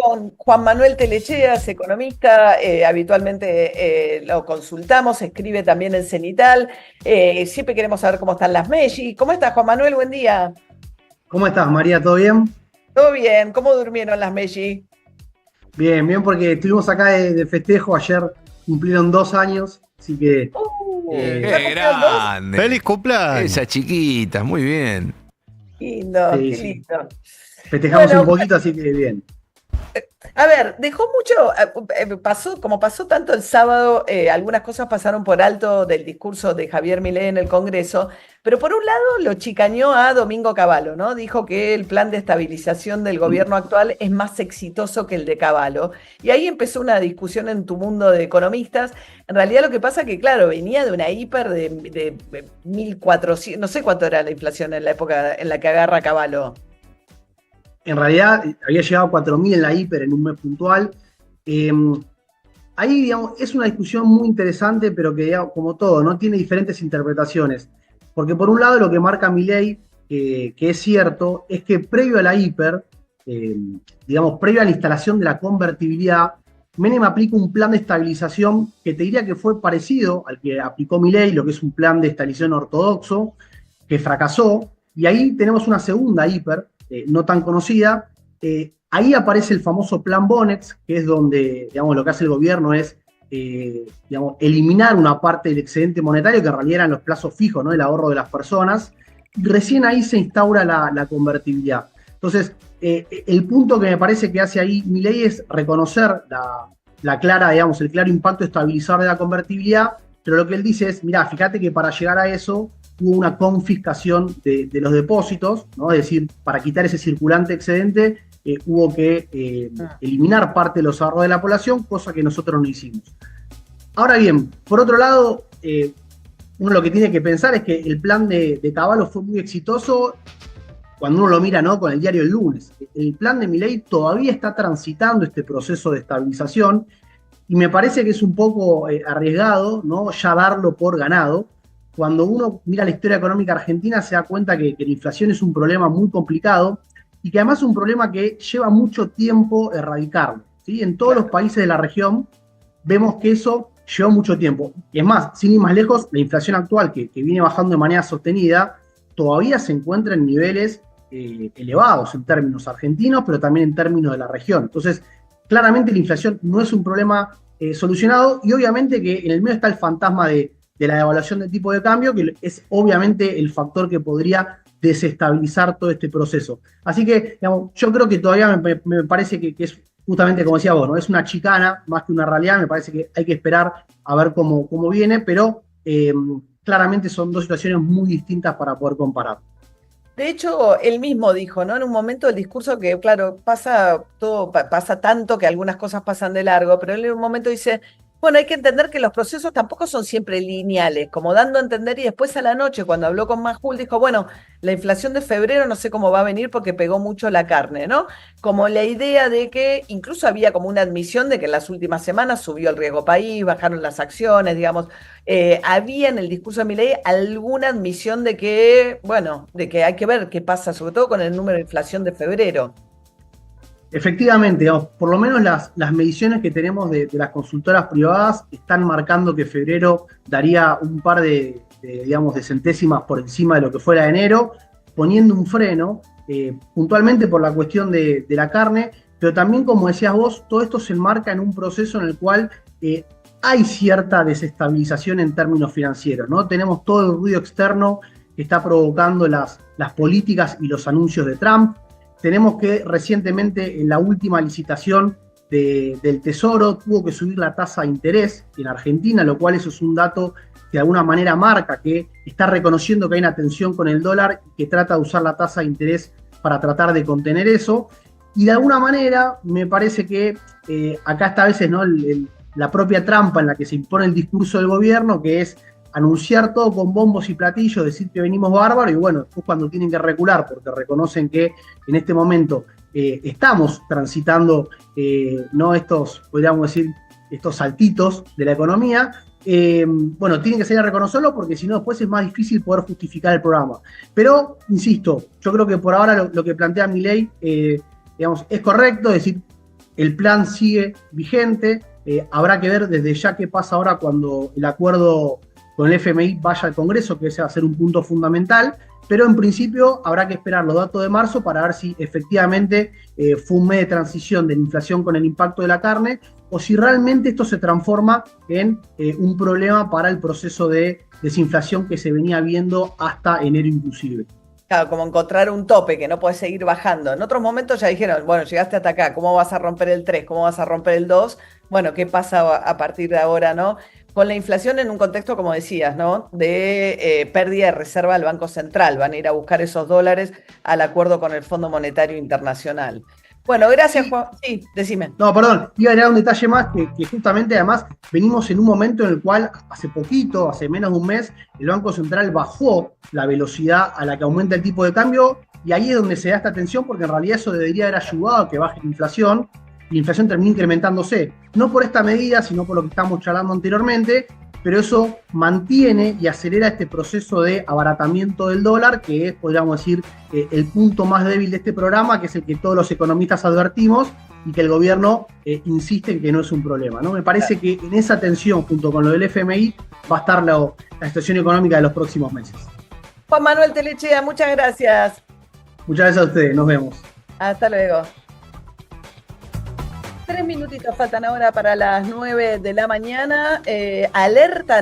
con Juan Manuel Telecheas, economista, habitualmente lo consultamos, escribe también en Cenital, siempre queremos saber cómo están las Meji. ¿Cómo estás, Juan Manuel? Buen día. ¿Cómo estás, María? ¿Todo bien? ¿Todo bien? ¿Cómo durmieron las Meji? Bien, bien, porque estuvimos acá de festejo. Ayer cumplieron 2 años, así que ¿Ya eh, ¡Qué cumplieron dos? grande! ¡Feliz cumpleaños! Esa chiquita, muy bien. Lindo, sí, qué sí, lindo. festejamos un Bueno, poquito, así que bien. a ver, dejó mucho, pasó, como pasó tanto el sábado, algunas cosas pasaron por alto del discurso de Javier Milei en el Congreso, pero por un lado lo chicañó a Domingo Cavallo, ¿no? Dijo que el plan de estabilización del gobierno actual es más exitoso que el de Cavallo. Y ahí empezó una discusión en tu mundo de economistas. En realidad lo que pasa es que, claro, venía de una hiper de 1.400, no sé cuánto era la inflación en la época en la que agarra Cavallo. En realidad, había llegado a 4.000 en la hiper en un mes puntual. Eh, Ahí, digamos, es una discusión muy interesante, pero que, digamos, como todo, ¿no? Tiene diferentes interpretaciones. Porque por un lado lo que marca Milei, que es cierto, es que previo a la hiper, eh, digamos, previo a la instalación de la convertibilidad, Menem aplica un plan de estabilización que te diría que fue parecido al que aplicó Milei, lo que es un plan de estabilización ortodoxo, que fracasó, y ahí tenemos una segunda hiper, no tan conocida. Ahí aparece el famoso plan Bonex, que es donde, digamos, lo que hace el gobierno es, digamos, eliminar una parte del excedente monetario, que en realidad eran los plazos fijos, ¿no? El ahorro de las personas. Recién ahí se instaura la convertibilidad. Entonces, el punto que me parece que hace ahí Milei es reconocer la clara, digamos, el claro impacto estabilizador de la convertibilidad, pero lo que él dice es, mirá, fíjate que para llegar a eso hubo una confiscación de los depósitos, ¿no? Es decir, para quitar ese circulante excedente hubo que eliminar parte de los ahorros de la población, cosa que nosotros no hicimos. Ahora bien, por otro lado, uno lo que tiene que pensar es que el plan de Cavallo fue muy exitoso cuando uno lo mira, ¿no? Con el diario El Lunes. El plan de Milei todavía está transitando este proceso de estabilización y me parece que es un poco arriesgado, ¿no? Ya darlo por ganado. Cuando uno mira la historia económica argentina se da cuenta que la inflación es un problema muy complicado y que además es un problema que lleva mucho tiempo erradicarlo, ¿sí? En todos los países de la región vemos que eso llevó mucho tiempo. Y es más, sin ir más lejos, la inflación actual, que viene bajando de manera sostenida, todavía se encuentra en niveles elevados en términos argentinos, pero también en términos de la región. Entonces, claramente la inflación no es un problema solucionado y obviamente que en el medio está el fantasma de la devaluación del tipo de cambio, que es obviamente el factor que podría desestabilizar todo este proceso. Así que, digamos, yo creo que todavía me parece que es justamente como decía vos, ¿no? Es una chicana más que una realidad. Me parece que hay que esperar a ver cómo viene, pero claramente son dos situaciones muy distintas para poder comparar. De hecho, él mismo dijo, ¿no? En un momento del discurso que, claro, pasa todo, pasa tanto que algunas cosas pasan de largo, pero él en un momento dice, bueno, hay que entender que los procesos tampoco son siempre lineales, como dando a entender, y después a la noche, cuando habló con Majul, dijo, bueno, la inflación de febrero no sé cómo va a venir porque pegó mucho la carne, ¿no? Como la idea de que incluso había como una admisión de que en las últimas semanas subió el riesgo país, bajaron las acciones, digamos, había en el discurso de Milei alguna admisión de que, bueno, de que hay que ver qué pasa, sobre todo con el número de inflación de febrero. Efectivamente, digamos, por lo menos las mediciones que tenemos de las consultoras privadas están marcando que febrero daría un par digamos, de centésimas por encima de lo que fuera enero, poniendo un freno, puntualmente por la cuestión de la carne, pero también, como decías vos, todo esto se enmarca en un proceso en el cual hay cierta desestabilización en términos financieros, ¿no? Tenemos todo el ruido externo que está provocando las políticas y los anuncios de Trump. Tenemos que recientemente en la última licitación del Tesoro tuvo que subir la tasa de interés en Argentina, lo cual eso es un dato que de alguna manera marca que está reconociendo que hay una tensión con el dólar y que trata de usar la tasa de interés para tratar de contener eso. Y de alguna manera me parece que acá está a veces, ¿no? La propia trampa en la que se impone el discurso del gobierno, que es anunciar todo con bombos y platillos, decir que venimos bárbaros, y bueno, después cuando tienen que recular, porque reconocen que en este momento estamos transitando, no estos, podríamos decir, estos saltitos de la economía, bueno, tienen que salir a reconocerlo porque si no después es más difícil poder justificar el programa. Pero, insisto, yo creo que por ahora lo que plantea Milei, digamos, es correcto, es decir, el plan sigue vigente. Habrá que ver desde ya qué pasa ahora cuando el acuerdo con el FMI vaya al Congreso, que ese va a ser un punto fundamental, pero en principio habrá que esperar los datos de marzo para ver si efectivamente fue un mes de transición de la inflación con el impacto de la carne, o si realmente esto se transforma en un problema para el proceso de desinflación que se venía viendo hasta enero inclusive. Claro, como encontrar un tope que no puedes seguir bajando. En otros momentos ya dijeron, bueno, llegaste hasta acá, ¿cómo vas a romper el 3? ¿Cómo vas a romper el 2? Bueno, ¿qué pasa a partir de ahora, no? Con la inflación en un contexto, como decías, ¿no? De pérdida de reserva del Banco Central. Van a ir a buscar esos dólares al acuerdo con el Fondo Monetario Internacional. Bueno, gracias, Sí. Juan. Sí, decime. No, perdón, iba a agregar un detalle más que justamente además venimos en un momento en el cual hace poquito, hace menos de un mes, el Banco Central bajó la velocidad a la que aumenta el tipo de cambio y ahí es donde se da esta tensión porque en realidad eso debería haber ayudado a que baje la inflación y la inflación termina incrementándose, no por esta medida, sino por lo que estamos charlando anteriormente, pero eso mantiene y acelera este proceso de abaratamiento del dólar, que es, podríamos decir, el punto más débil de este programa, que es el que todos los economistas advertimos y que el gobierno insiste en que no es un problema, ¿no? Me parece que en esa tensión, junto con lo del FMI, va a estar la situación económica de los próximos meses. Juan Manuel Telechea, muchas gracias. Muchas gracias a ustedes, nos vemos. Hasta luego. 3 minutitos faltan ahora para las 9 de la mañana. Alerta